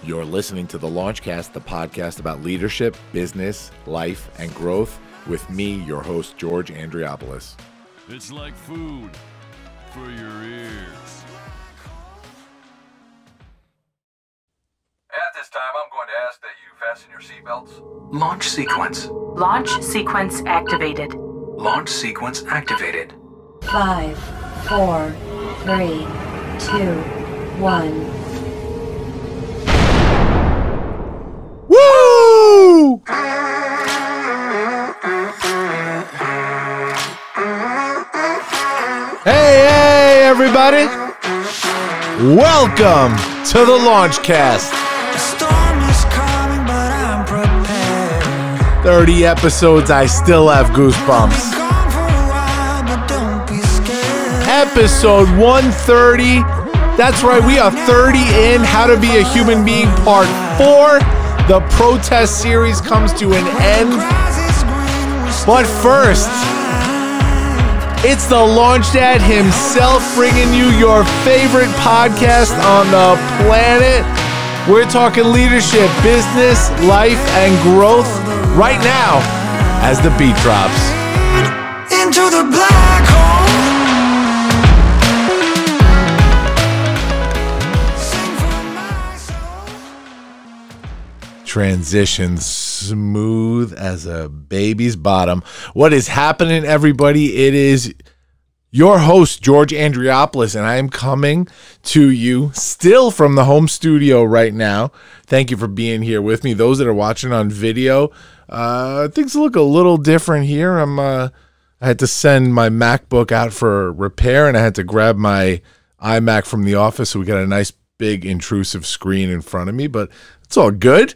You're listening to the Launchcast, the podcast about leadership, business, life, and growth with me, your host, George Andriopoulos. It's like food for your ears. At this time, I'm going to ask that you fasten your seatbelts. Launch sequence. Launch sequence activated. Launch sequence activated. 5, 4, 3, 2, 1. Woo! Hey, everybody. Welcome to the Launchcast. The storm is coming, but I'm prepared. 30 episodes, I still have goosebumps. Gone for a while, but don't be scared. Episode 130. That's right, we are 30 in. How to Be a Human Being Part 4. The protest series comes to an end. But first, it's the LaunchDad himself bringing you your favorite podcast on the planet. We're talking leadership, business, life, and growth right now as the beat drops. Into the black hole. Sing for my soul. Transition smooth as a baby's bottom. What is happening, everybody? It is your host, George Andriopoulos, and I am coming to you still from the home studio right now. Thank you for being here with me. Those that are watching on video, things look a little different here. I had to send my MacBook out for repair, and I had to grab my iMac from the office, so we got a nice big intrusive screen in front of me, but it's all good.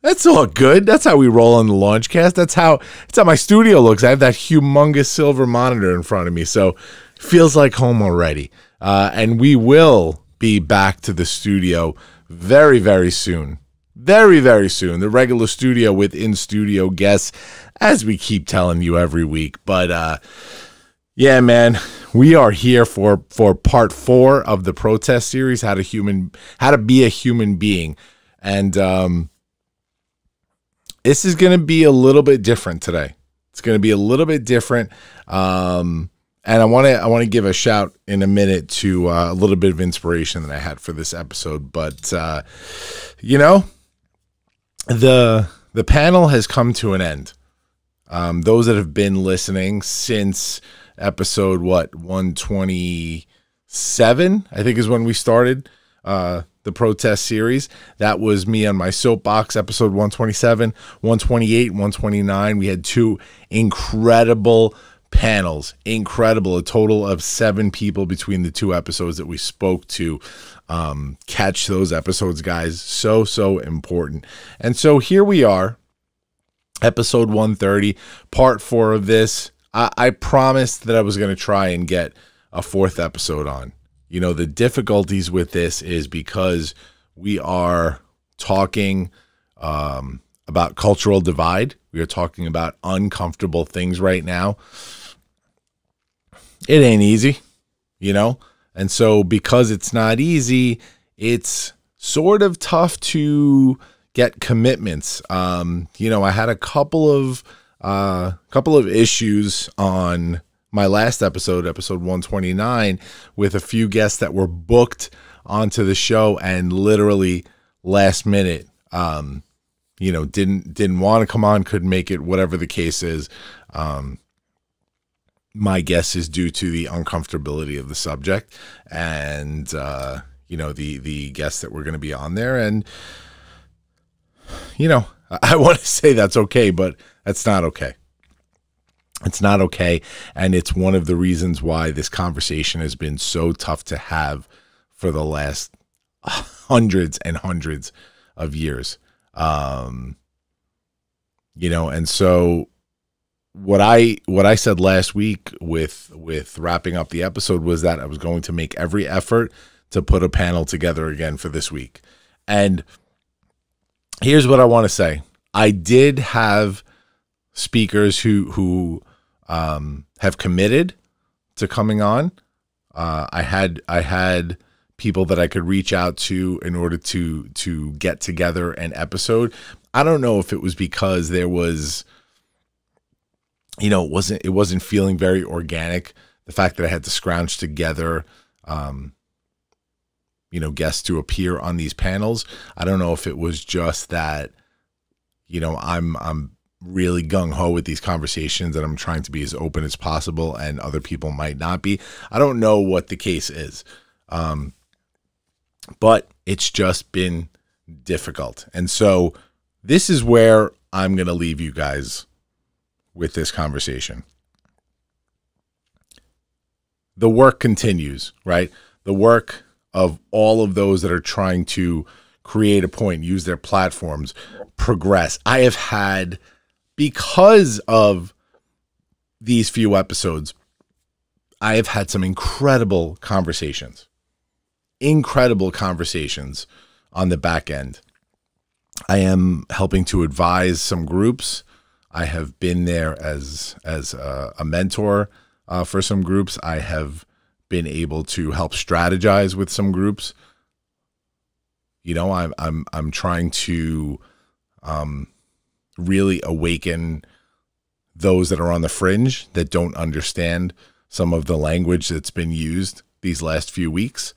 That's all good. That's how we roll on the Launchcast. That's how my studio looks. I have that humongous silver monitor in front of me, so it feels like home already. And we will be back to the studio very, very soon. Very, very soon. The regular studio with in-studio guests, as we keep telling you every week. But yeah, man, we are here for part 4 of the protest series, How to Be a Human Being. And this is going to be a little bit different today. It's going to be a little bit different. And I want to give a shout in a minute to a little bit of inspiration that I had for this episode. But, you know, the panel has come to an end. Those that have been listening since episode, 127, I think is when we started the protest series. That was me on my soapbox, episode 127, 128, 129. We had 2 incredible panels. Incredible. A total of 7 people between the 2 episodes that we spoke to. Catch those episodes, guys. So important. And so here we are, episode 130, part 4 of this. I promised that I was going to try and get a 4th episode on. You know, the difficulties with this is because we are talking about cultural divide. We are talking about uncomfortable things right now. It ain't easy, you know? And so because it's not easy, it's sort of tough to get commitments. You know, I had a couple of issues on my last episode 129, with a few guests that were booked onto the show and literally last minute, you know, didn't want to come on, couldn't make it, whatever the case is. My guess is due to the uncomfortability of the subject and, you know, the guests that were going to be on there. And, you know, I want to say that's okay, but that's not okay. It's not okay, and it's one of the reasons why this conversation has been so tough to have for the last hundreds and hundreds of years. You know, and so what I said last week with wrapping up the episode was that I was going to make every effort to put a panel together again for this week. And here's what I want to say. I did have speakers who have committed to coming on. I had people that I could reach out to in order to get together an episode. I don't know if it was because there was, it wasn't feeling very organic. The fact that I had to scrounge together, guests to appear on these panels. I don't know if it was just that, I'm really gung-ho with these conversations and I'm trying to be as open as possible and other people might not be. I don't know what the case is. But it's just been difficult. And so this is where I'm going to leave you guys with this conversation. The work continues, right? The work of all of those that are trying to create a point, use their platforms, progress. I have had, because of these few episodes, I have had some incredible conversations on the back end. I am helping to advise some groups. I have been there as a mentor for some groups. I have been able to help strategize with some groups. I'm trying to really awaken those that are on the fringe that don't understand some of the language that's been used these last few weeks.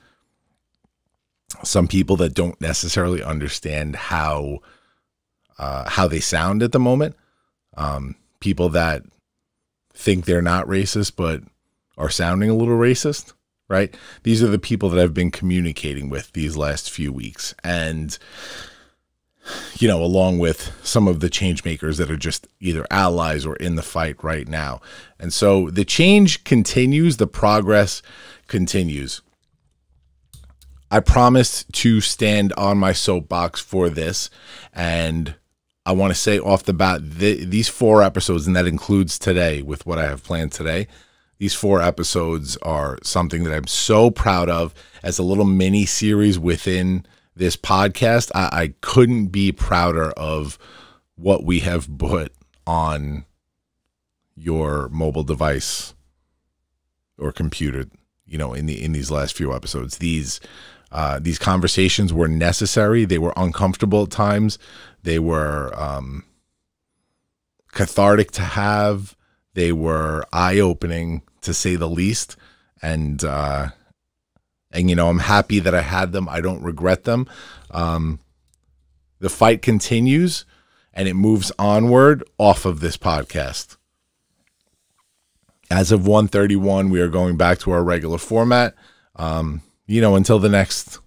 Some people that don't necessarily understand how they sound at the moment. People that think they're not racist but are sounding a little racist, right? These are the people that I've been communicating with these last few weeks. And, along with some of the change makers that are just either allies or in the fight right now. And so the change continues, the progress continues. I promised to stand on my soapbox for this, and I want to say off the bat, these 4 episodes, and that includes today with what I have planned today, these 4 episodes are something that I'm so proud of as a little mini series within this podcast. I couldn't be prouder of what we have put on your mobile device or computer, in these last few episodes. These conversations were necessary. They were uncomfortable at times. They were cathartic to have. They were eye-opening, to say the least. And I'm happy that I had them. I don't regret them. The fight continues, and it moves onward off of this podcast. As of 1:31, we are going back to our regular format. Until the next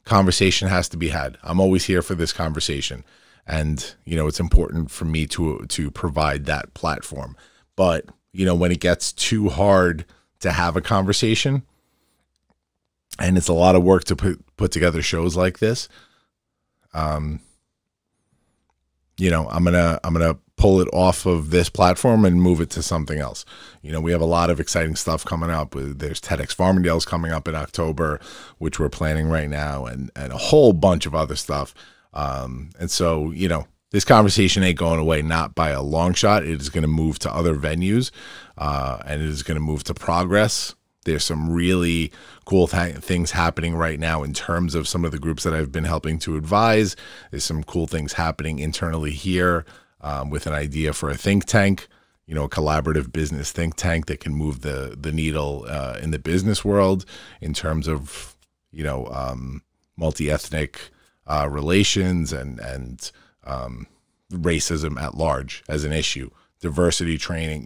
conversation has to be had. I'm always here for this conversation. And, it's important for me to provide that platform. But, when it gets too hard to have a conversation, and it's a lot of work to put together shows like this, I'm gonna pull it off of this platform and move it to something else. We have a lot of exciting stuff coming up. There's TEDx Farmingdale's coming up in October, which we're planning right now, and a whole bunch of other stuff. And so, this conversation ain't going away, not by a long shot. It is going to move to other venues, and it is going to move to progress. There's some really cool things happening right now in terms of some of the groups that I've been helping to advise. There's some cool things happening internally here with an idea for a think tank, a collaborative business think tank that can move the needle in the business world in terms of, multi-ethnic relations and racism at large as an issue, diversity training,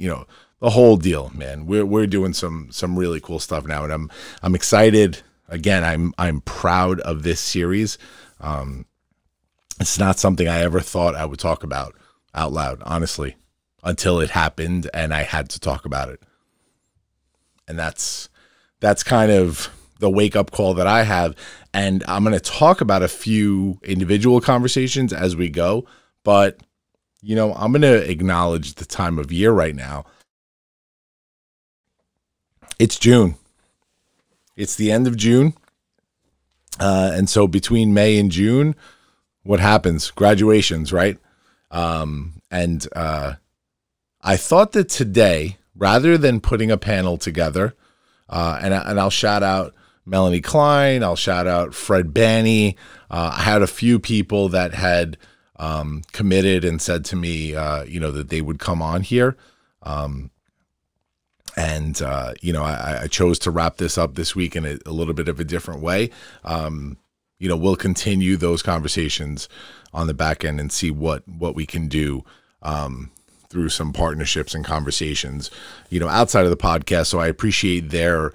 the whole deal, man. We're doing some really cool stuff now, and I'm excited. Again, I'm proud of this series. It's not something I ever thought I would talk about out loud, honestly, until it happened and I had to talk about it. And that's kind of the wake-up call that I have. And I'm going to talk about a few individual conversations as we go, but I'm going to acknowledge the time of year right now. It's June. It's the end of June. And so between May and June, what happens? Graduations, right? And I thought that today, rather than putting a panel together, and I'll shout out Melanie Klein. I'll shout out Fred Banney. I had a few people that had committed and said to me, that they would come on here. I chose to wrap this up this week in a little bit of a different way. We'll continue those conversations on the back end and see what we can do through some partnerships and conversations, outside of the podcast. So I appreciate their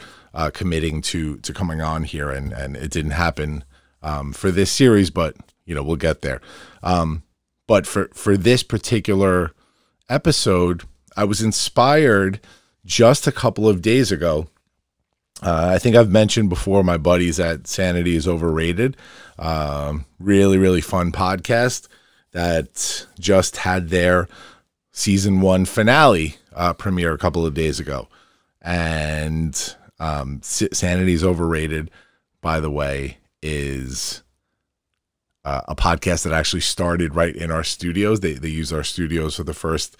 committing to coming on here, and it didn't happen for this series, but we'll get there. But for this particular episode, I was inspired just a couple of days ago. I think I've mentioned before my buddies at Sanity is Overrated. Really, really fun podcast that just had their season 1 finale premiere a couple of days ago. And Sanity is Overrated, by the way, is a podcast that actually started right in our studios. They use our studios for the first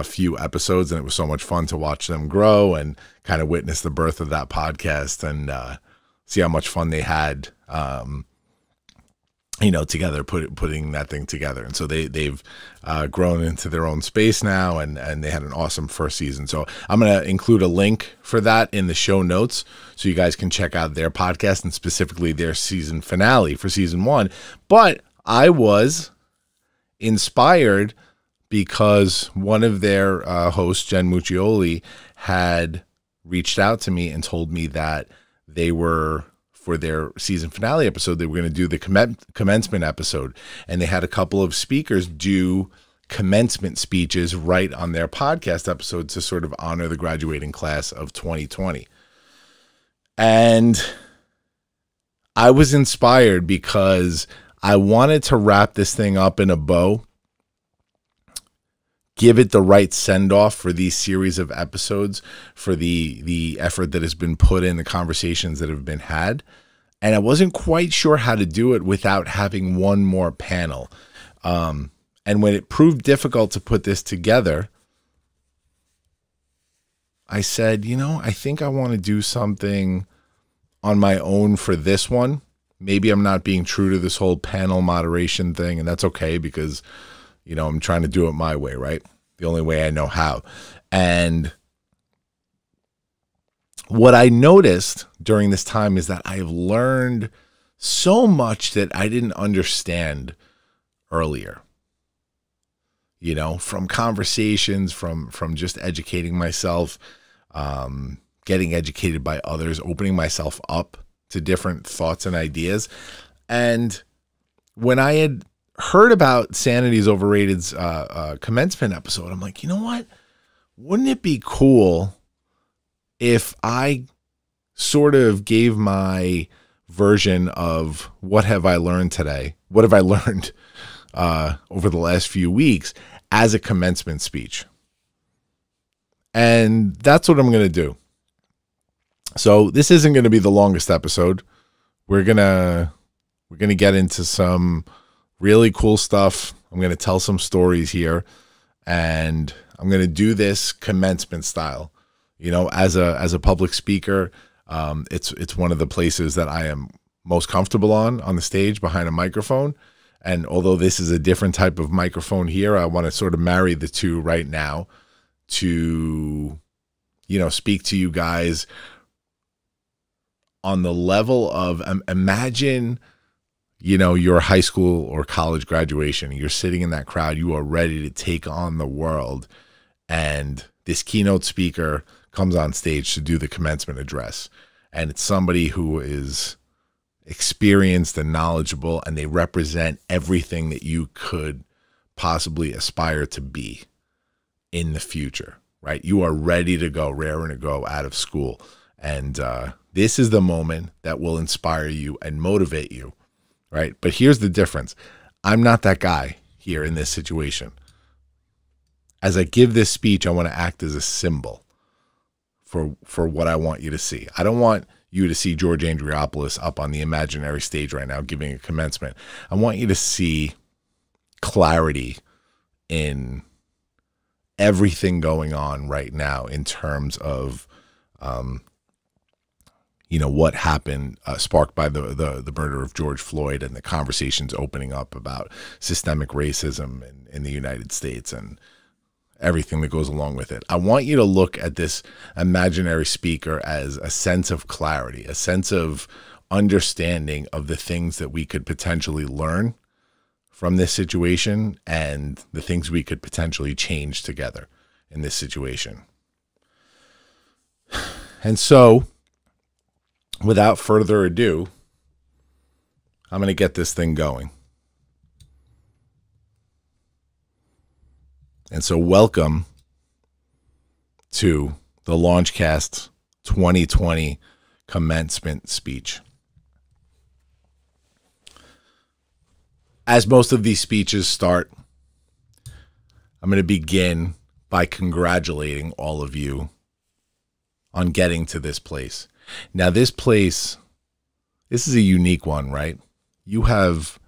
few episodes, and it was so much fun to watch them grow and kind of witness the birth of that podcast and see how much fun they had, together, putting that thing together. And so they've grown into their own space now, and they had an awesome first season. So I'm going to include a link for that in the show notes so you guys can check out their podcast and specifically their season finale for season 1. But I was inspired because one of their hosts, Jen Muccioli, had reached out to me and told me that they were, for their season finale episode, they were going to do the commencement episode. And they had a couple of speakers do commencement speeches right on their podcast episode to sort of honor the graduating class of 2020. And I was inspired because I wanted to wrap this thing up in a bow, give it the right send-off for these series of episodes, for the effort that has been put in, the conversations that have been had. And I wasn't quite sure how to do it without having one more panel. And when it proved difficult to put this together, I said, I think I want to do something on my own for this one. Maybe I'm not being true to this whole panel moderation thing, and that's okay because I'm trying to do it my way, right? The only way I know how. And what I noticed during this time is that I've learned so much that I didn't understand earlier. From conversations, from just educating myself, getting educated by others, opening myself up to different thoughts and ideas. And when I had heard about Sanity's Overrated's commencement episode, I'm like, you know what? Wouldn't it be cool if I sort of gave my version of what have I learned today? What have I learned over the last few weeks as a commencement speech? And that's what I'm going to do. So this isn't going to be the longest episode. We're going to get into some really cool stuff. I'm going to tell some stories here, and I'm going to do this commencement style. As a public speaker, it's one of the places that I am most comfortable on the stage behind a microphone. And although this is a different type of microphone here, I want to sort of marry the two right now to, speak to you guys on the level of imagine, your high school or college graduation. You're sitting in that crowd. You are ready to take on the world. And this keynote speaker comes on stage to do the commencement address. And it's somebody who is experienced and knowledgeable, and they represent everything that you could possibly aspire to be in the future, right? You are ready to go, raring to go out of school. And this is the moment that will inspire you and motivate you, right? But here's the difference. I'm not that guy here in this situation. As I give this speech, I want to act as a symbol for what I want you to see. I don't want you to see George Andriopoulos up on the imaginary stage right now giving a commencement. I want you to see clarity in everything going on right now in terms of what happened, sparked by the murder of George Floyd and the conversations opening up about systemic racism in the United States and everything that goes along with it. I want you to look at this imaginary speaker as a sense of clarity, a sense of understanding of the things that we could potentially learn from this situation and the things we could potentially change together in this situation. And so, without further ado, I'm going to get this thing going. And so welcome to the Launchcast 2020 commencement speech. As most of these speeches start, I'm going to begin by congratulating all of you on getting to this place. Now, this is a unique one, right? You have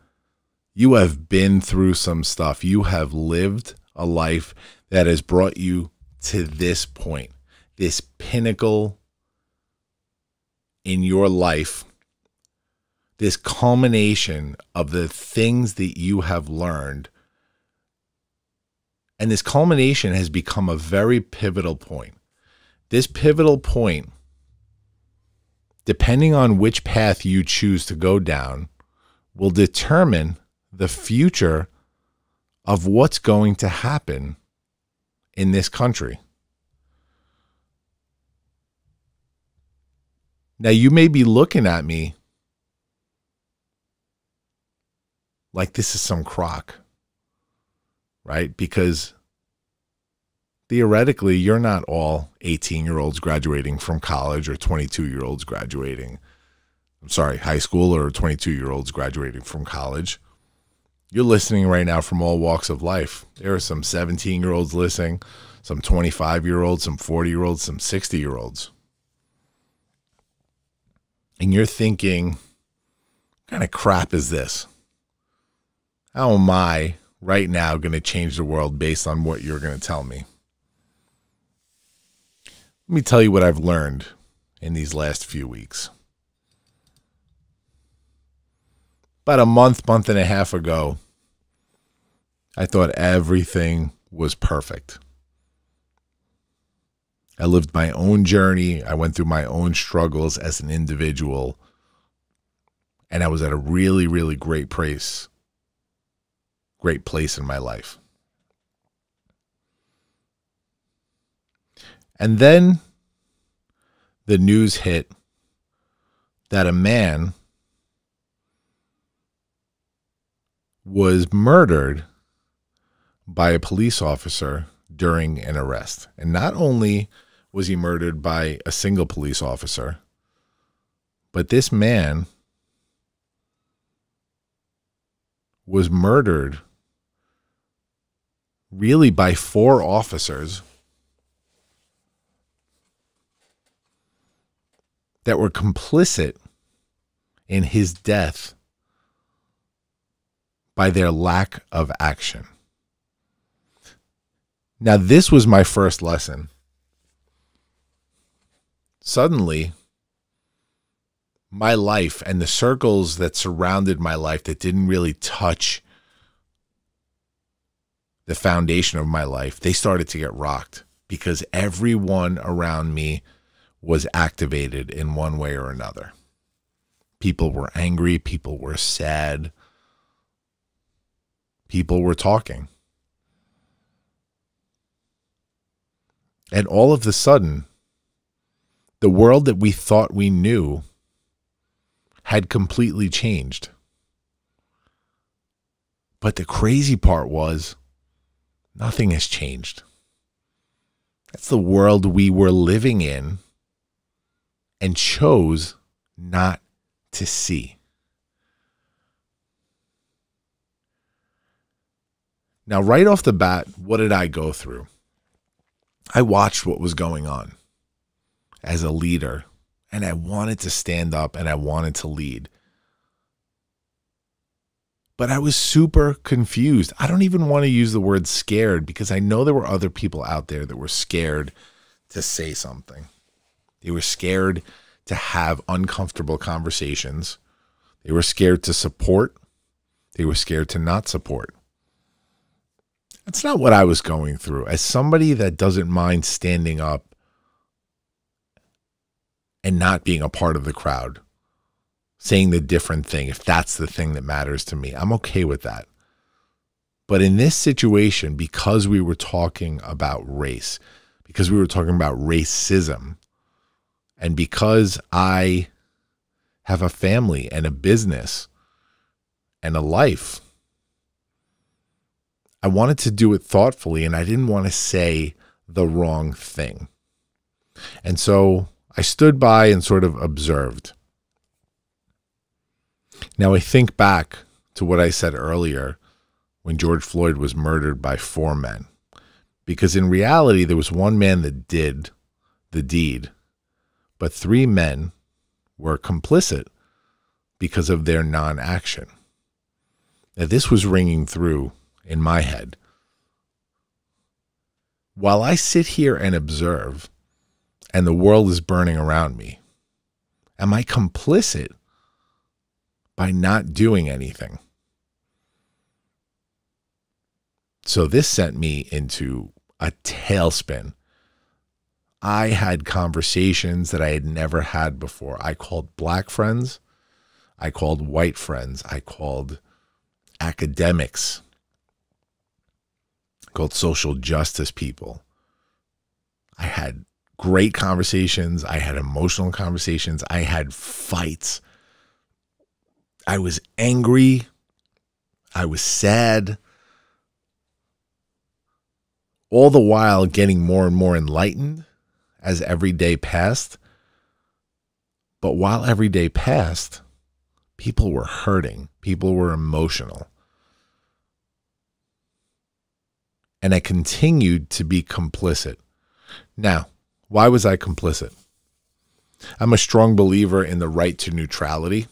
been through some stuff. You have lived a life that has brought you to this point, this pinnacle in your life, this culmination of the things that you have learned. And this culmination has become a very pivotal point. This pivotal point, depending on which path you choose to go down, will determine the future of what's going to happen in this country. Now, you may be looking at me like this is some crock, right? Because theoretically, you're not all 18-year-olds graduating from college or 22-year-olds graduating, high school, or 22-year-olds graduating from college. You're listening right now from all walks of life. There are some 17-year-olds listening, some 25-year-olds, some 40-year-olds, some 60-year-olds. And you're thinking, what kind of crap is this? How am I right now going to change the world based on what you're going to tell me? Let me tell you what I've learned in these last few weeks. About a month and a half ago, I thought everything was perfect. I lived my own journey. I went through my own struggles as an individual. And I was at a really, really great place in my life. And then the news hit that a man was murdered by a police officer during an arrest. And not only was he murdered by a single police officer, but this man was murdered really by 4 officers that were complicit in his death by their lack of action. Now, this was my first lesson. Suddenly, my life and the circles that surrounded my life that didn't really touch the foundation of my life, they started to get rocked because everyone around me was activated in one way or another. People were angry. People were sad. People were talking. And all of a sudden, the world that we thought we knew had completely changed. But the crazy part was, nothing has changed. That's the world we were living in and chose not to see. Now, right off the bat, what did I go through? I watched what was going on as a leader, and I wanted to stand up and I wanted to lead. But I was super confused. I don't even want to use the word scared because I know there were other people out there that were scared to say something. They were scared to have uncomfortable conversations. They were scared to support. They were scared to not support. That's not what I was going through. As somebody that doesn't mind standing up and not being a part of the crowd, saying the different thing, if that's the thing that matters to me, I'm okay with that. But in this situation, because we were talking about race, because we were talking about racism, and because I have a family and a business and a life, I wanted to do it thoughtfully, and I didn't want to say the wrong thing. And so I stood by and sort of observed. Now I think back to what I said earlier when George Floyd was murdered by 4 men. Because in reality, there was 1 man that did the deed, but 3 men were complicit because of their non-action. Now, this was ringing through in my head. While I sit here and observe, and the world is burning around me, am I complicit by not doing anything? So this sent me into a tailspin. I had conversations that I had never had before. I called black friends. I called white friends. I called academics. I called social justice people. I had great conversations. I had emotional conversations. I had fights. I was angry. I was sad. All the while getting more and more enlightened as every day passed. But while every day passed, people were hurting. People were emotional. And I continued to be complicit. Now, why was I complicit? I'm a strong believer in the right to neutrality.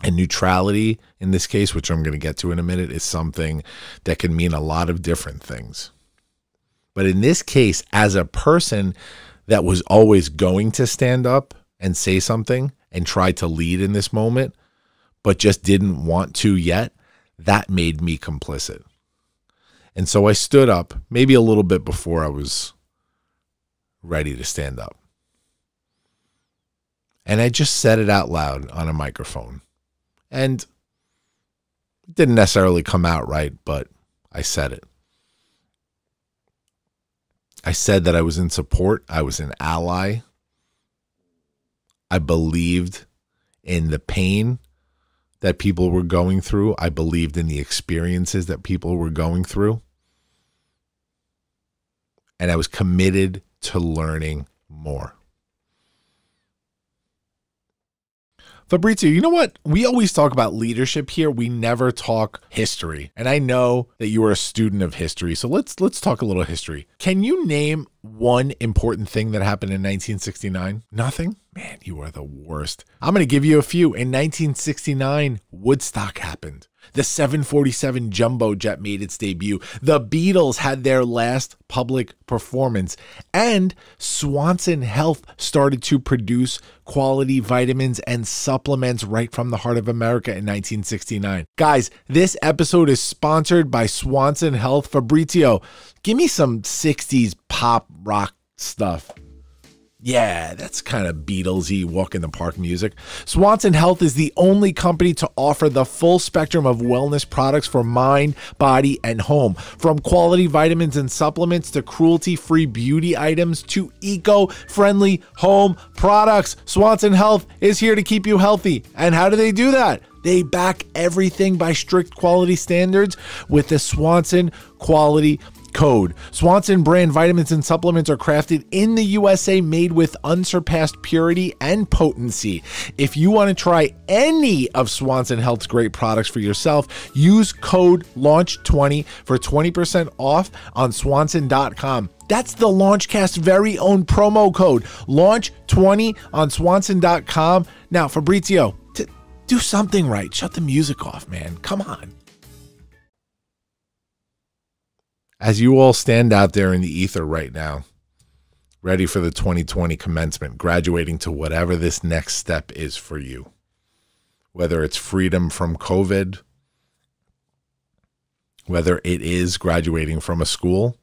And neutrality, in this case, which I'm going to get to in a minute, is something that can mean a lot of different things. But in this case, as a person that was always going to stand up and say something and try to lead in this moment, but just didn't want to yet, that made me complicit. And so I stood up maybe a little bit before I was ready to stand up. And I just said it out loud on a microphone. And it didn't necessarily come out right, but I said it. I said that I was in support. I was an ally. I believed in the pain that people were going through. I believed in the experiences that people were going through. And I was committed to learning more. Fabrizio, you know what? We always talk about leadership here. We never talk history. And I know that you are a student of history. So let's talk a little history. Can you name one important thing that happened in 1969? Nothing? Man, you are the worst. I'm going to give you a few. In 1969, Woodstock happened. The 747 jumbo jet made its debut. The Beatles had their last public performance. And Swanson Health started to produce quality vitamins and supplements right from the heart of America in 1969. Guys, this episode is sponsored by Swanson Health. Fabrizio, give me some 60s pop rock stuff. Yeah, that's kind of Beatlesy walk in the park music. Swanson Health is the only company to offer the full spectrum of wellness products for mind, body, and home. From quality vitamins and supplements to cruelty-free beauty items to eco-friendly home products. Swanson Health is here to keep you healthy. And how do they do that? They back everything by strict quality standards with the Swanson Quality Code. Swanson brand vitamins and supplements are crafted in the USA, made with unsurpassed purity and potency. If you want to try any of Swanson Health's great products for yourself, use code LAUNCH20 for 20% off on swanson.com. That's the Launchcast very own promo code, LAUNCH20 on swanson.com. Now, Fabrizio, do something right. Shut the music off, man. Come on. As you all stand out there in the ether right now, ready for the 2020 commencement, graduating to whatever this next step is for you. Whether it's freedom from COVID, whether it is graduating from a school,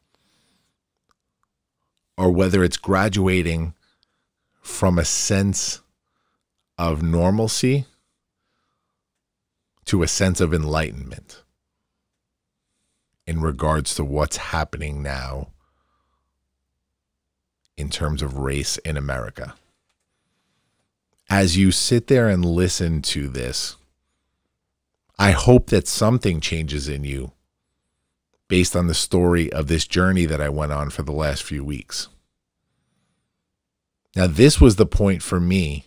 or whether it's graduating from a sense of normalcy to a sense of enlightenment in regards to what's happening now in terms of race in America. As you sit there and listen to this, I hope that something changes in you based on the story of this journey that I went on for the last few weeks. Now, this was the point for me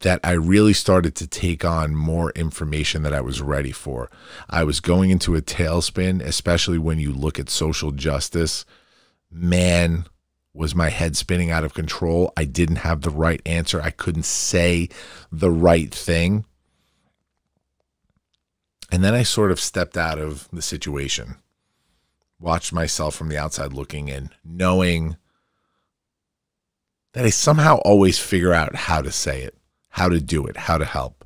that I really started to take on more information that I was ready for. I was going into a tailspin, especially when you look at social justice. Man, was my head spinning out of control. I didn't have the right answer. I couldn't say the right thing. And then I sort of stepped out of the situation, watched myself from the outside looking in, knowing that I somehow always figure out how to say it, how to do it, how to help.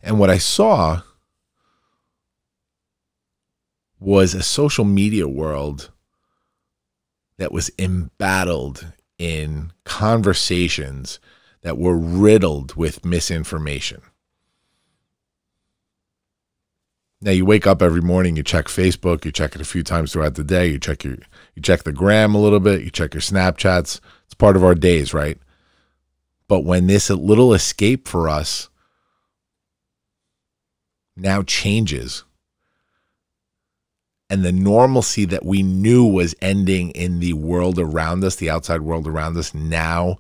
And what I saw was a social media world that was embattled in conversations that were riddled with misinformation. Now, you wake up every morning, you check Facebook, you check it a few times throughout the day, you check the gram a little bit, you check your Snapchats. It's part of our days, right? But when this little escape for us now changes, and the normalcy that we knew was ending in the world around us, the outside world around us, now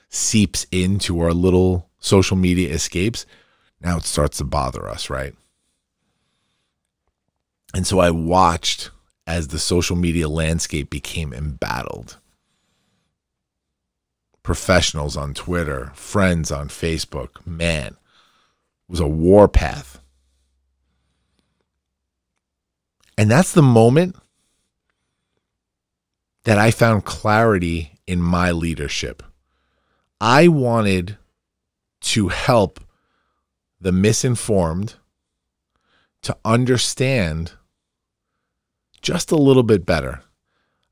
seeps into our little social media escapes, now it starts to bother us, right? And so I watched as the social media landscape became embattled. Professionals on Twitter, friends on Facebook, man, it was a warpath. And that's the moment that I found clarity in my leadership. I wanted to help the misinformed to understand just a little bit better.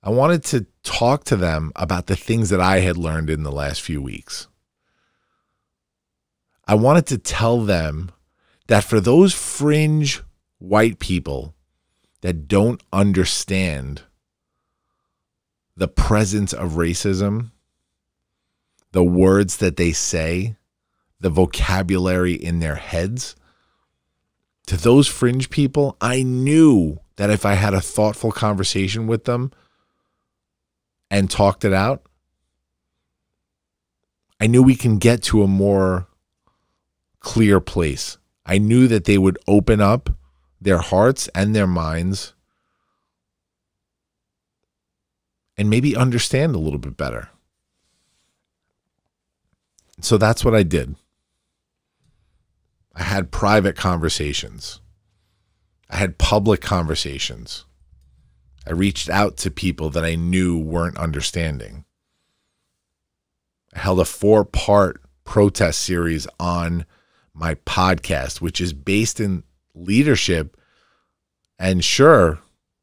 I wanted to talk to them about the things that I had learned in the last few weeks. I wanted to tell them that for those fringe white people that don't understand the presence of racism, the words that they say, the vocabulary in their heads, to those fringe people, I knew that if I had a thoughtful conversation with them and talked it out, I knew we can get to a more clear place. I knew that they would open up their hearts and their minds and maybe understand a little bit better. So that's what I did. I had private conversations. I had public conversations. I reached out to people that I knew weren't understanding. I held a 4-part protest series on my podcast, which is based in leadership. And sure,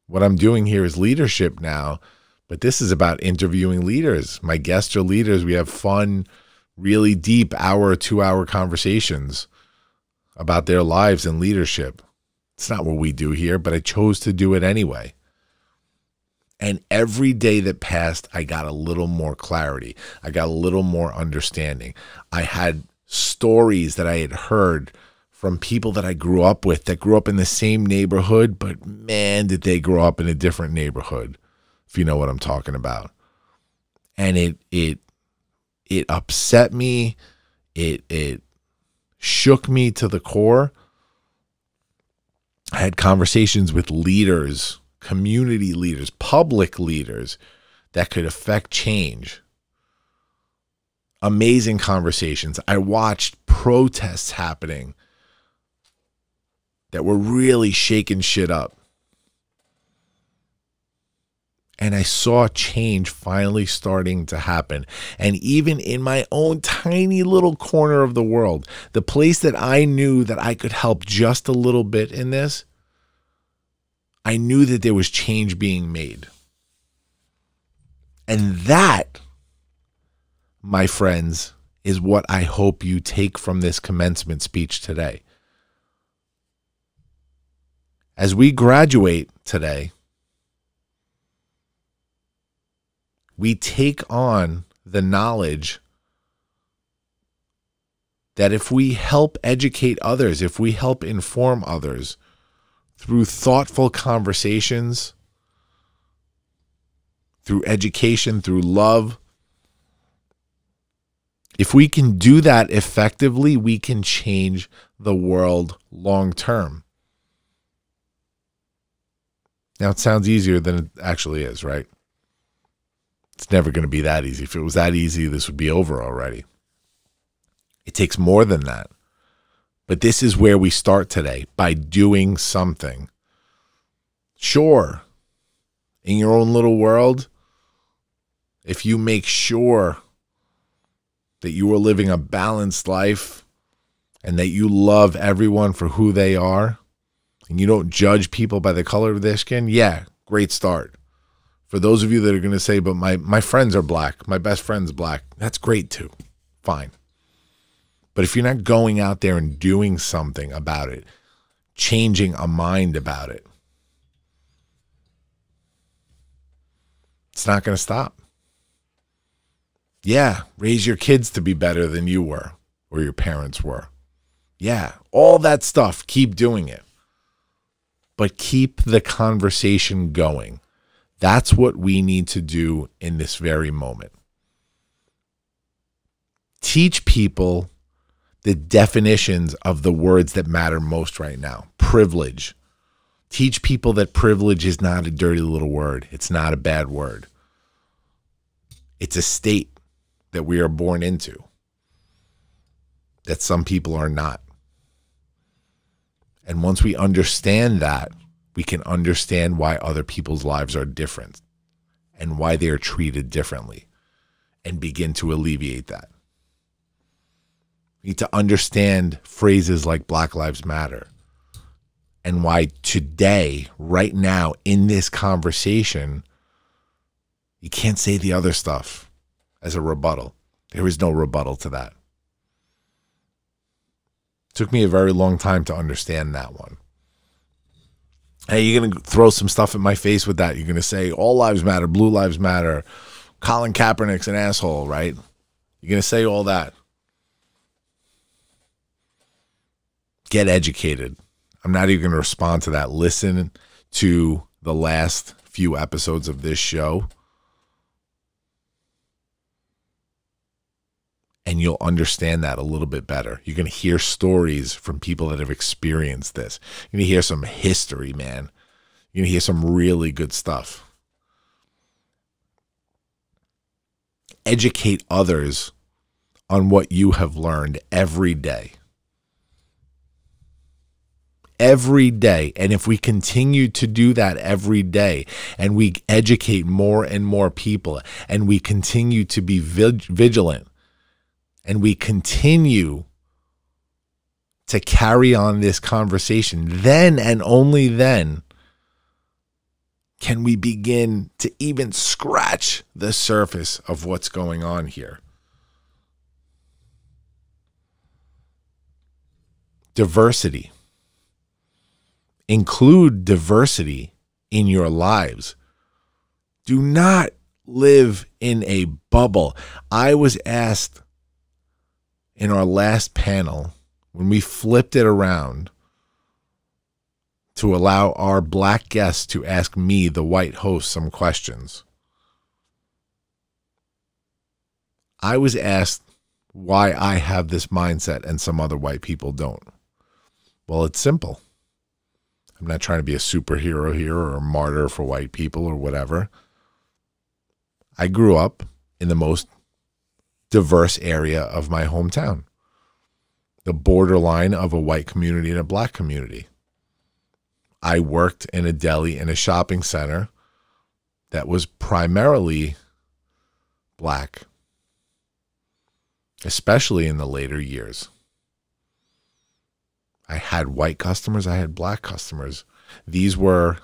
what I'm doing here is leadership now, but this is about interviewing leaders. My guests are leaders. We have fun, really deep 2-hour conversations about their lives and leadership. It's not what we do here, but I chose to do it anyway. And every day that passed, I got a little more clarity. I got a little more understanding. I had stories that I had heard from people that I grew up with, that grew up in the same neighborhood, but man, did they grow up in a different neighborhood, if you know what I'm talking about. And it upset me. It shook me to the core. I had conversations with leaders, community leaders, public leaders that could affect change. Amazing conversations. I watched protests happening that were really shaking shit up. And I saw change finally starting to happen. And even in my own tiny little corner of the world, the place that I knew that I could help just a little bit in this, I knew that there was change being made. And that, my friends, is what I hope you take from this commencement speech today. As we graduate today, we take on the knowledge that if we help educate others, if we help inform others through thoughtful conversations, through education, through love, if we can do that effectively, we can change the world long term. Now, it sounds easier than it actually is, right? It's never going to be that easy. If it was that easy, this would be over already. It takes more than that. But this is where we start today, by doing something. Sure, in your own little world, if you make sure that you are living a balanced life and that you love everyone for who they are, and you don't judge people by the color of their skin, yeah, great start. For those of you that are going to say, but my friends are black, my best friend's black, that's great too. Fine. But if you're not going out there and doing something about it, changing a mind about it, it's not going to stop. Yeah, raise your kids to be better than you were or your parents were. Yeah, all that stuff, keep doing it. But keep the conversation going. That's what we need to do in this very moment. Teach people the definitions of the words that matter most right now. Privilege. Teach people that privilege is not a dirty little word. It's not a bad word. It's a state that we are born into that some people are not. And once we understand that, we can understand why other people's lives are different and why they are treated differently and begin to alleviate that. We need to understand phrases like Black Lives Matter and why today, right now, in this conversation, you can't say the other stuff as a rebuttal. There is no rebuttal to that. It took me a very long time to understand that one. Hey, you're going to throw some stuff in my face with that. You're going to say, all lives matter, blue lives matter, Colin Kaepernick's an asshole, right? You're going to say all that. Get educated. I'm not even going to respond to that. Listen to the last few episodes of this show, and you'll understand that a little bit better. You're going to hear stories from people that have experienced this. You're going to hear some history, man. You're going to hear some really good stuff. Educate others on what you have learned every day. Every day. And if we continue to do that every day, and we educate more and more people, and we continue to be vigilant, and we continue to carry on this conversation, then and only then can we begin to even scratch the surface of what's going on here. Diversity. Include diversity in your lives. Do not live in a bubble. I was asked in our last panel, when we flipped it around to allow our black guests to ask me, the white host, some questions, I was asked why I have this mindset and some other white people don't. Well, it's simple. I'm not trying to be a superhero here or a martyr for white people or whatever. I grew up in the most diverse area of my hometown, the borderline of a white community and a black community. I worked in a deli in a shopping center that was primarily black, especially in the later years. I had white customers, I had black customers. These were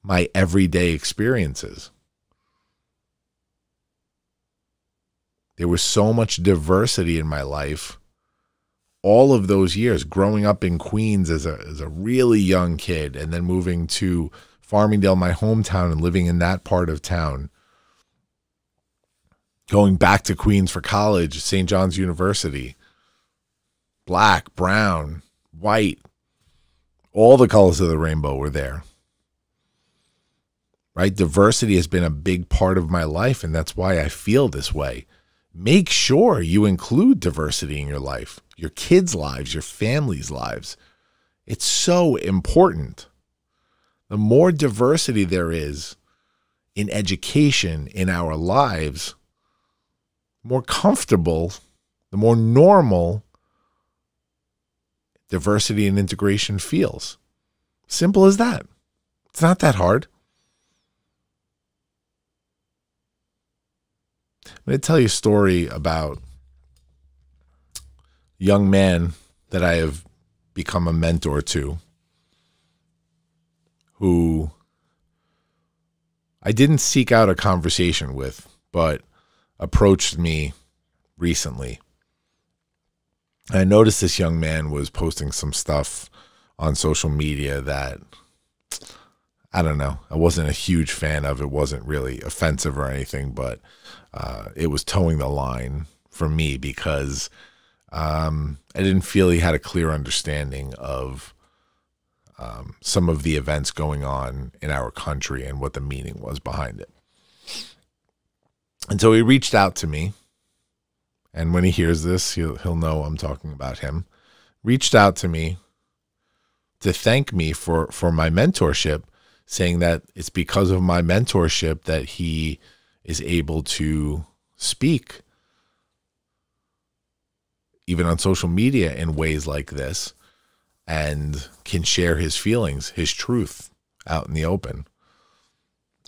my everyday experiences. There was so much diversity in my life all of those years, growing up in Queens as a really young kid, and then moving to Farmingdale, my hometown, and living in that part of town. Going back to Queens for college, St. John's University. Black, brown, white, all the colors of the rainbow were there. Right? Diversity has been a big part of my life, and that's why I feel this way. Make sure you include diversity in your life, your kids' lives, your family's lives. It's so important. The more diversity there is in education, in our lives, the more comfortable, the more normal diversity and integration feels. Simple as that. It's not that hard. I'm going to tell you a story about a young man that I have become a mentor to, who I didn't seek out a conversation with, but approached me recently. I noticed this young man was posting some stuff on social media that, I don't know, I wasn't a huge fan of. It wasn't really offensive or anything, but it was towing the line for me because I didn't feel he had a clear understanding of some of the events going on in our country and what the meaning was behind it. And so he reached out to me, and when he hears this, he'll know I'm talking about him. Reached out to me to thank me for my mentorship, saying that it's because of my mentorship that he is able to speak even on social media in ways like this and can share his feelings, his truth out in the open.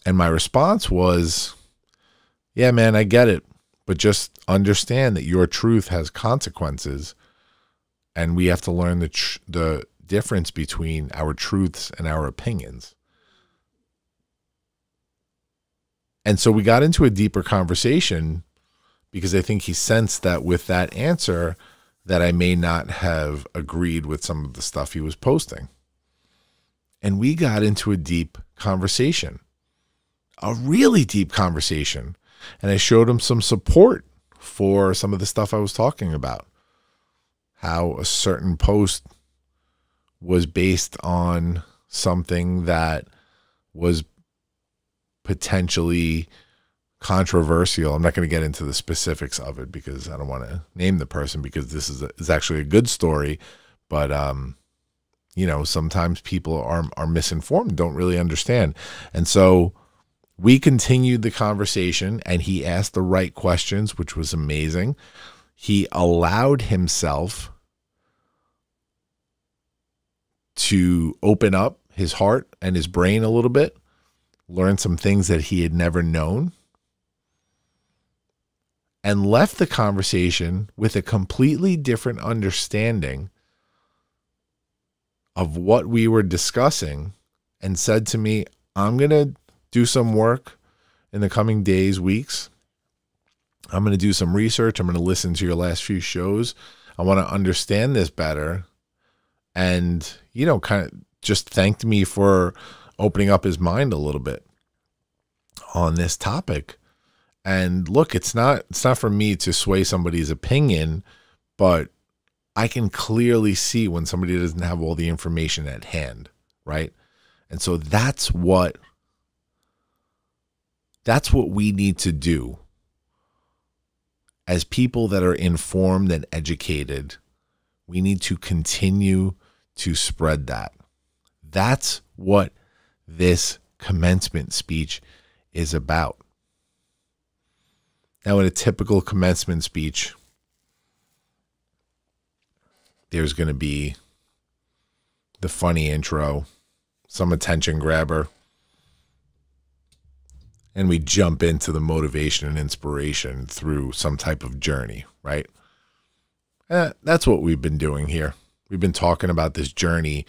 And my response was, yeah, man, I get it, but just understand that your truth has consequences, and we have to learn the difference between our truths and our opinions. And so we got into a deeper conversation because I think he sensed that with that answer that I may not have agreed with some of the stuff he was posting. And we got into a deep conversation, a really deep conversation. And I showed him some support for some of the stuff I was talking about, how a certain post was based on something that was potentially controversial. I'm not going to get into the specifics of it because I don't want to name the person, because this is actually a good story. But, you know, sometimes people are misinformed, don't really understand. And so we continued the conversation, and he asked the right questions, which was amazing. He allowed himself to open up his heart and his brain a little bit, learn some things that he had never known, and left the conversation with a completely different understanding of what we were discussing, and said to me, I'm going to do some work in the coming days, weeks. I'm going to do some research. I'm going to listen to your last few shows. I want to understand this better. And, you know, kind of just thanked me for opening up his mind a little bit on this topic. And look, it's not for me to sway somebody's opinion, but I can clearly see when somebody doesn't have all the information at hand, right? And so that's what we need to do as people that are informed and educated. We need to continue to spread that. That's what this commencement speech is about. Now, in a typical commencement speech, there's going to be the funny intro, some attention grabber, and we jump into the motivation and inspiration through some type of journey, right? That's what we've been doing here. We've been talking about this journey,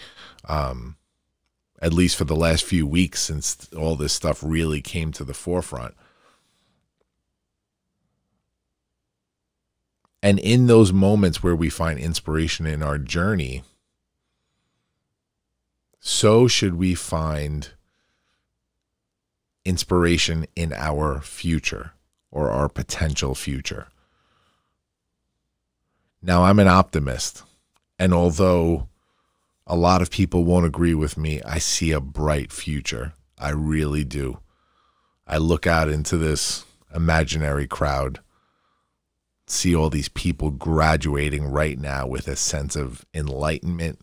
at least for the last few weeks since all this stuff really came to the forefront. And in those moments where we find inspiration in our journey, so should we find inspiration in our future or our potential future. Now, I'm an optimist, and although a lot of people won't agree with me, I see a bright future. I really do. I look out into this imaginary crowd, see all these people graduating right now with a sense of enlightenment,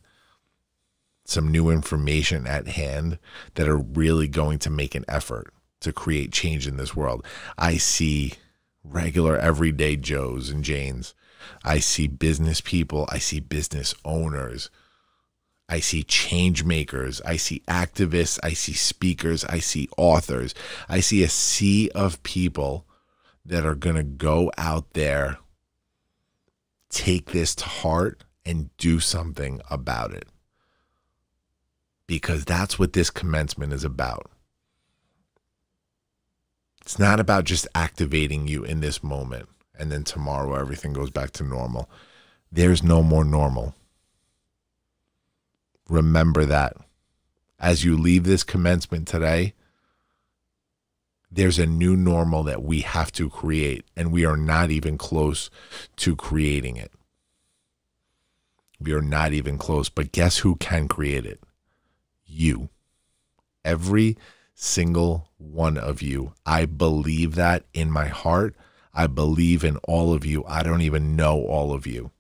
some new information at hand that are really going to make an effort to create change in this world. I see regular everyday Joes and Janes. I see business people. I see business owners. I see change makers. I see activists. I see speakers. I see authors. I see a sea of people that are going to go out there, take this to heart, and do something about it. Because that's what this commencement is about. It's not about just activating you in this moment and then tomorrow everything goes back to normal. There's no more normal. Remember that. As you leave this commencement today, there's a new normal that we have to create, and we are not even close to creating it. We are not even close, but guess who can create it? You. Every single one of you. I believe that in my heart. I believe in all of you. I don't even know all of you.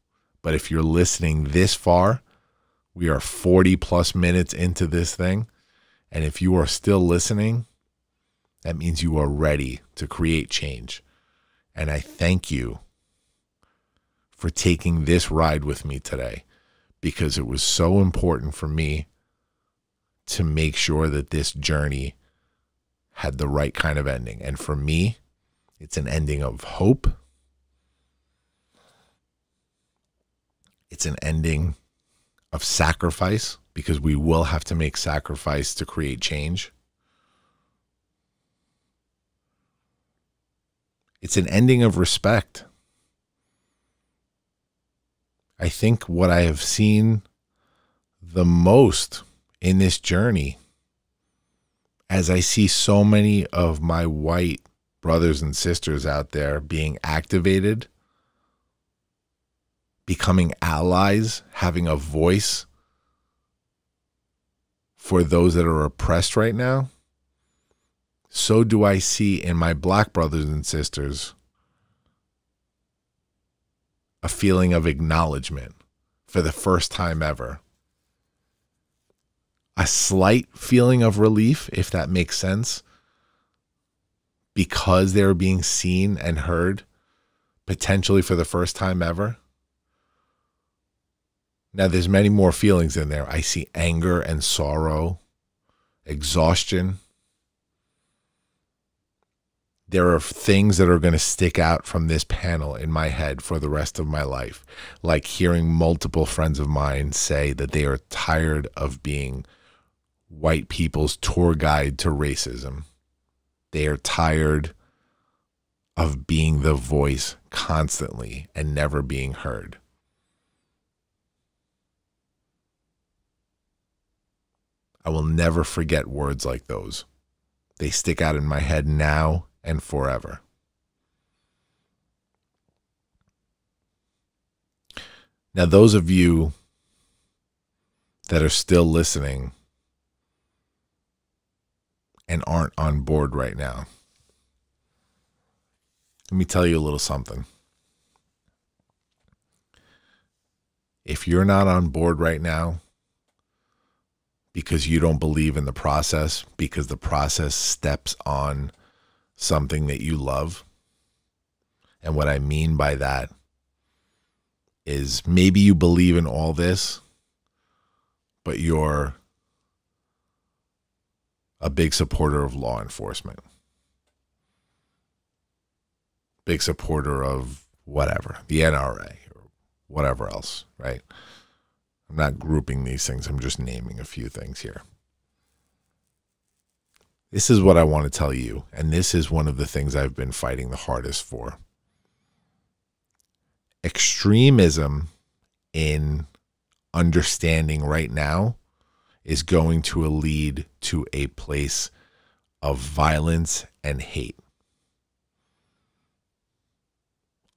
But if you're listening this far, we are 40 plus minutes into this thing. And if you are still listening, that means you are ready to create change. And I thank you for taking this ride with me today, because it was so important for me to make sure that this journey had the right kind of ending. And for me, it's an ending of hope. It's an ending of sacrifice, because we will have to make sacrifice to create change. It's an ending of respect. I think what I have seen the most in this journey, as I see so many of my white brothers and sisters out there being activated, becoming allies, having a voice for those that are oppressed right now, so do I see in my black brothers and sisters a feeling of acknowledgement for the first time ever. A slight feeling of relief, if that makes sense, because they're being seen and heard, potentially for the first time ever. Now, there's many more feelings in there. I see anger and sorrow, exhaustion. There are things that are going to stick out from this panel in my head for the rest of my life, like hearing multiple friends of mine say that they are tired of being white people's tour guide to racism. They are tired of being the voice constantly and never being heard. I will never forget words like those. They stick out in my head now and forever. Now, those of you that are still listening and aren't on board right now, let me tell you a little something. If you're not on board right now because you don't believe in the process, because the process steps on something that you love, and what I mean by that is maybe you believe in all this, but you're a big supporter of law enforcement. big supporter of whatever, the NRA or whatever else, right? I'm not grouping these things. I'm just naming a few things here. This is what I want to tell you, and this is one of the things I've been fighting the hardest for. Extremism in understanding right now is going to lead to a place of violence and hate.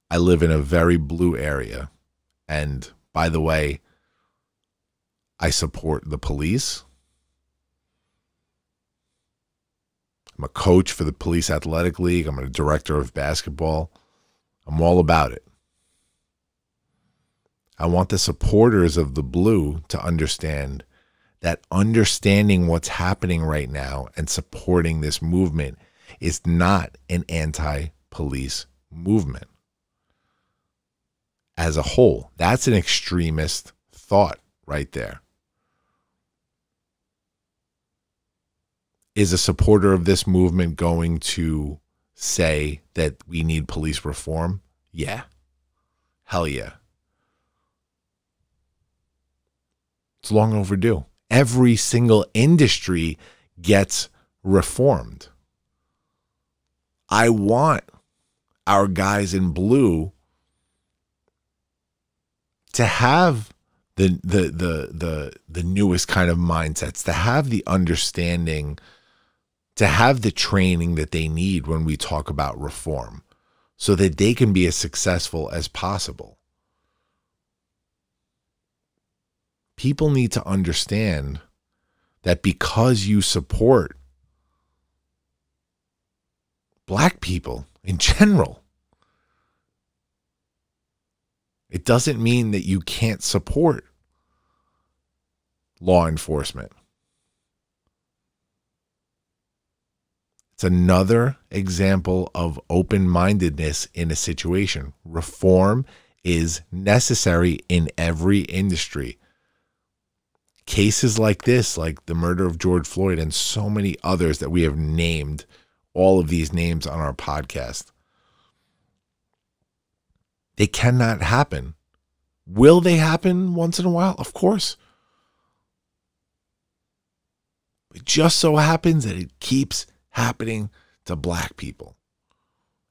I live in a very blue area, and by the way, I support the police. I'm a coach for the Police Athletic League. I'm a director of basketball. I'm all about it. I want the supporters of the blue to understand that understanding what's happening right now and supporting this movement is not an anti-police movement. As a whole, that's an extremist thought right there. Is a supporter of this movement going to say that we need police reform? Yeah. Hell yeah. It's long overdue. Every single industry gets reformed. I want our guys in blue to have the newest kind of mindsets, to have the understanding, to have the training that they need when we talk about reform, so that they can be as successful as possible. People need to understand that because you support black people in general, it doesn't mean that you can't support law enforcement. It's another example of open-mindedness in a situation. Reform is necessary in every industry. Cases like this, like the murder of George Floyd and so many others that we have named, all of these names on our podcast, they cannot happen. Will they happen once in a while? Of course. It just so happens that it keeps happening to black people.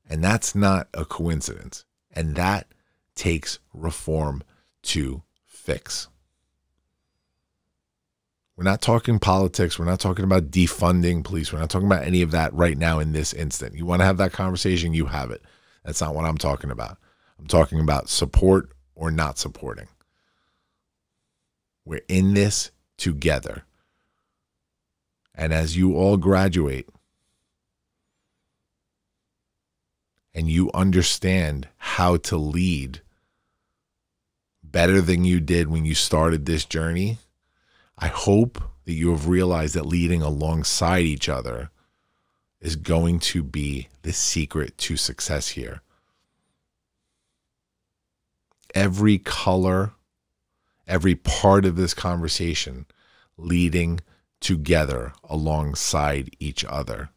And that's not a coincidence. And that takes reform to fix. We're not talking politics. We're not talking about defunding police. We're not talking about any of that right now in this instant. You want to have that conversation, you have it. That's not what I'm talking about. I'm talking about support or not supporting. We're in this together. And as you all graduate and you understand how to lead better than you did when you started this journey, I hope that you have realized that leading alongside each other is going to be the secret to success here. Every color, every part of this conversation leading together alongside each other.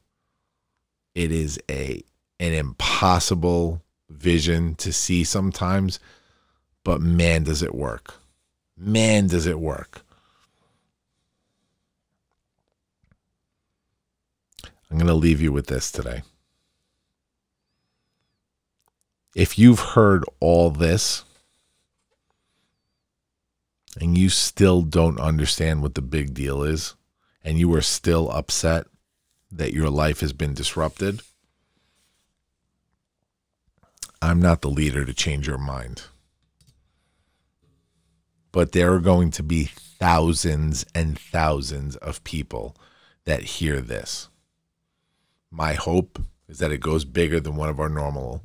It is an impossible vision to see sometimes, but man, does it work. Man, does it work. I'm going to leave you with this today. If you've heard all this and you still don't understand what the big deal is, and you are still upset that your life has been disrupted, I'm not the leader to change your mind. But there are going to be thousands and thousands of people that hear this. My hope is that it goes bigger than one of our normal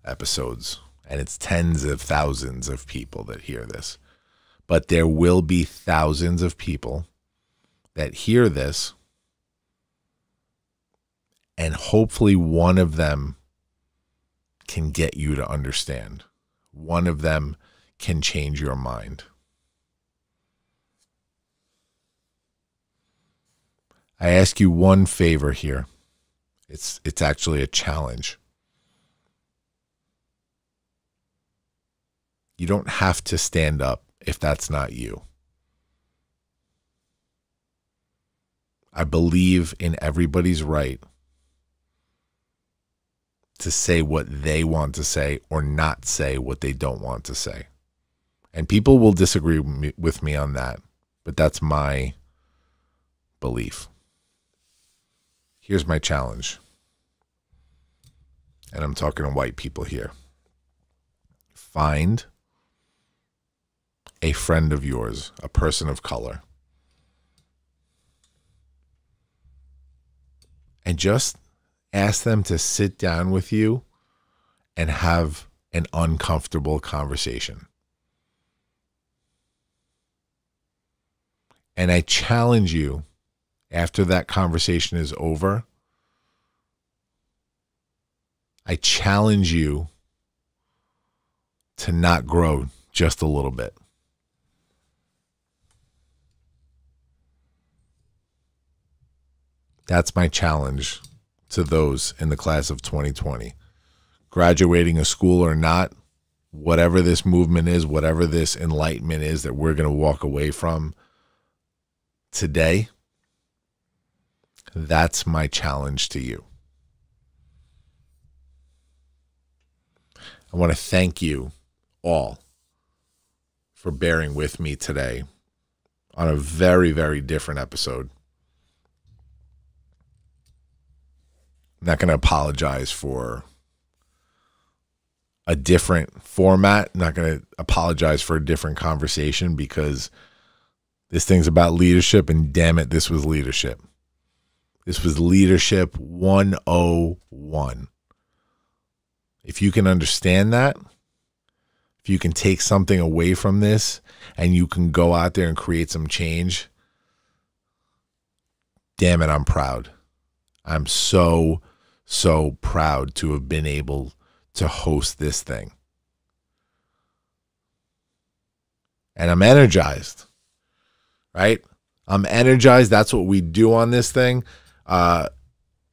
episodes, and it's tens of thousands of people that hear this. But there will be thousands of people that hear this, and hopefully one of them can get you to understand. One of them can change your mind. I ask you one favor here. It's actually a challenge. You don't have to stand up if that's not you. I believe in everybody's right to say what they want to say or not say what they don't want to say. And people will disagree with me on that, but that's my belief. Here's my challenge. And I'm talking to white people here. Find a friend of yours, a person of color, and just ask them to sit down with you and have an uncomfortable conversation. And I challenge you, after that conversation is over, I challenge you to not grow just a little bit. That's my challenge to those in the class of 2020. Graduating a school or not, whatever this movement is, whatever this enlightenment is that we're going to walk away from today, that's my challenge to you. I want to thank you all for bearing with me today on a very, very different episode. I'm not going to apologize for a different format. I'm not going to apologize for a different conversation, because this thing's about leadership, and damn it, this was leadership. This was leadership 101. If you can understand that, if you can take something away from this and you can go out there and create some change, damn it, I'm proud. I'm so proud to have been able to host this thing. And I'm energized, right? I'm energized. That's what we do on this thing.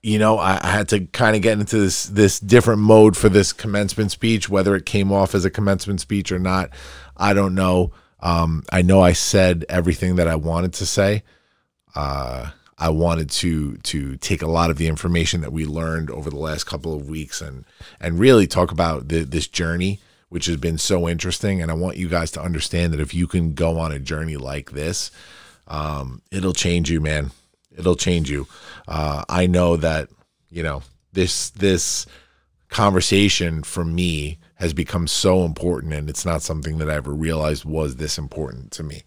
You know, I had to kind of get into this different mode for this commencement speech. Whether it came off as a commencement speech or not, I don't know. I know I said everything that I wanted to say. I wanted to take a lot of the information that we learned over the last couple of weeks and really talk about this journey, which has been so interesting. And I want you guys to understand that if you can go on a journey like this, it'll change you, man. It'll change you. I know that, you know, this conversation for me has become so important, and it's not something that I ever realized was this important to me.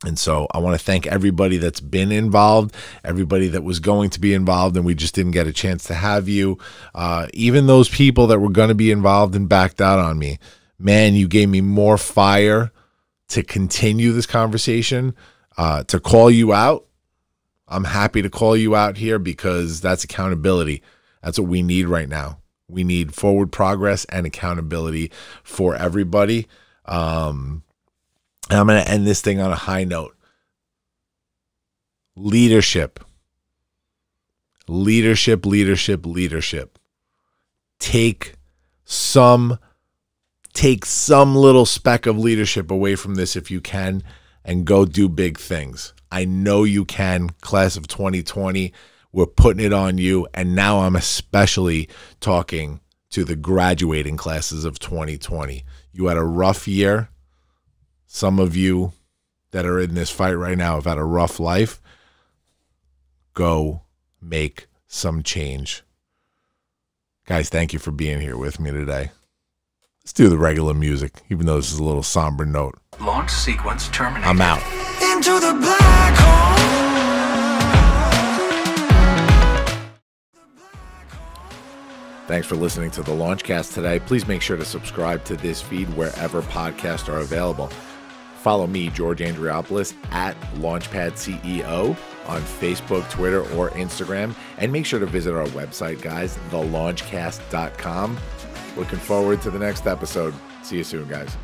And so I want to thank everybody that's been involved, everybody that was going to be involved, and we just didn't get a chance to have you. Even those people that were going to be involved and backed out on me. Man, you gave me more fire to continue this conversation, to call you out. I'm happy to call you out here, because that's accountability. That's what we need right now. We need forward progress and accountability for everybody. And I'm going to end this thing on a high note. Leadership. Leadership, leadership, leadership. Take some little speck of leadership away from this if you can, and go do big things. I know you can. Class of 2020, we're putting it on you. And now I'm especially talking to the graduating classes of 2020. You had a rough year. Some of you that are in this fight right now have had a rough life. Go make some change. Guys, thank you for being here with me today. Let's do the regular music, even though this is a little somber note. Launch sequence terminated. I'm out. Into the black hole. Thanks for listening to the Launchcast today. Please make sure to subscribe to this feed wherever podcasts are available. Follow me, George Andriopoulos, at Launchpad CEO on Facebook, Twitter, or Instagram. And make sure to visit our website, guys, thelaunchcast.com. Looking forward to the next episode. See you soon, guys.